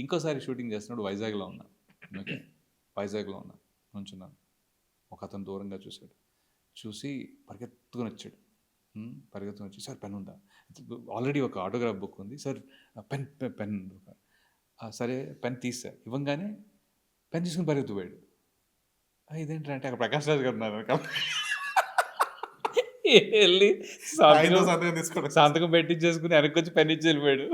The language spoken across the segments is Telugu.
ఇంకోసారి షూటింగ్ చేస్తున్నప్పుడు వైజాగ్లో ఉన్నా. ఓకే, వైజాగ్లో ఉన్నా, నుంచున్నాను. ఒక అతను దూరంగా చూశాడు, చూసి పరిగెత్తుకుని వచ్చాడు. పరిగెత్తుకుని వచ్చి, సార్ పెన్ ఉందా, ఆల్రెడీ ఒక ఆటోగ్రాఫ్ బుక్ ఉంది సార్, పెన్ పెన్ సరే పెన్ తీసా, ఇవ్వంగానే పెన్ తీసుకుని పరిగెత్తుపోయాడు. ఇదేంటంటే అక్కడ ప్రకాష్ రాజ్ గారు ఉన్నారు వెనకాల. వెళ్ళి సంతకం పెట్టించేసుకుని వెనక్కి వచ్చి పెన్ ఇచ్చి వెళ్ళిపోయాడు.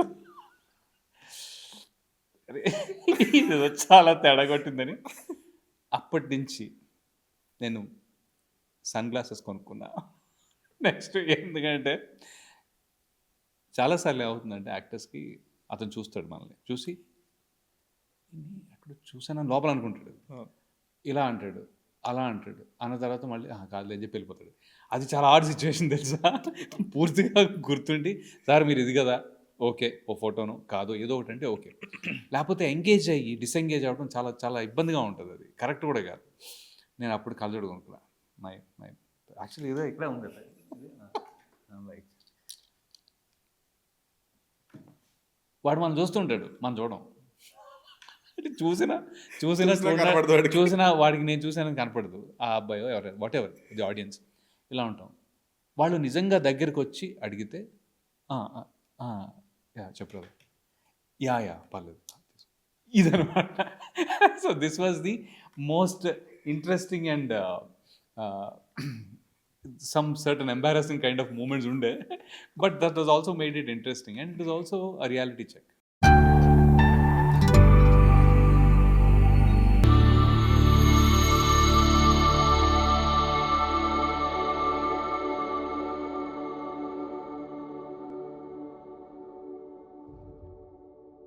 ఇది చాలా తేడా కొట్టిందని అప్పటి నుంచి నేను సన్ గ్లాసెస్ కొనుక్కున్నా. నెక్స్ట్ ఎందుకంటే చాలాసార్లు ఏమవుతుందంటే యాక్టర్స్కి, అతను చూస్తాడు మనల్ని, చూసి అక్కడ చూసానని లోపల అనుకుంటాడు, ఇలా అంటాడు, అలా అంటాడు, అన్న తర్వాత మళ్ళీ కాదు అని చెప్పి వెళ్ళిపోతాడు. అది చాలా హార్డ్ సిచ్యువేషన్ తెలుసా. పూర్తిగా గుర్తుండి, సార్ మీరు ఇది కదా, ఓకే ఓ ఫోటోను కాదు ఏదో ఒకటి అంటే ఓకే, లేకపోతే ఎంగేజ్ అయ్యి డిసెంగేజ్ అవ్వడం చాలా చాలా ఇబ్బందిగా ఉంటుంది. అది కరెక్ట్ కూడా కాదు. నేను అప్పుడు కళ్ళజోడు కొనుక్కున్నా. మై మై యాక్చువల్లీ ఏదో ఇక్కడే ఉంది. వాడు మనం చూస్తుంటాడు, మనం చూడం. చూసినా వాడికి నేను చూసానని కనపడదు. ఆ అబ్బాయో ఎవరు, వాట్ ఎవర్ ది ఆడియన్స్, ఇలా ఉంటాం. వాళ్ళు నిజంగా దగ్గరికి వచ్చి అడిగితే చెప్పలేదు, యా పర్లేదు, ఇదనమాట. So this was the most interesting and some certain embarrassing kind of moments unde, but that was also made it interesting, and it was also a reality check.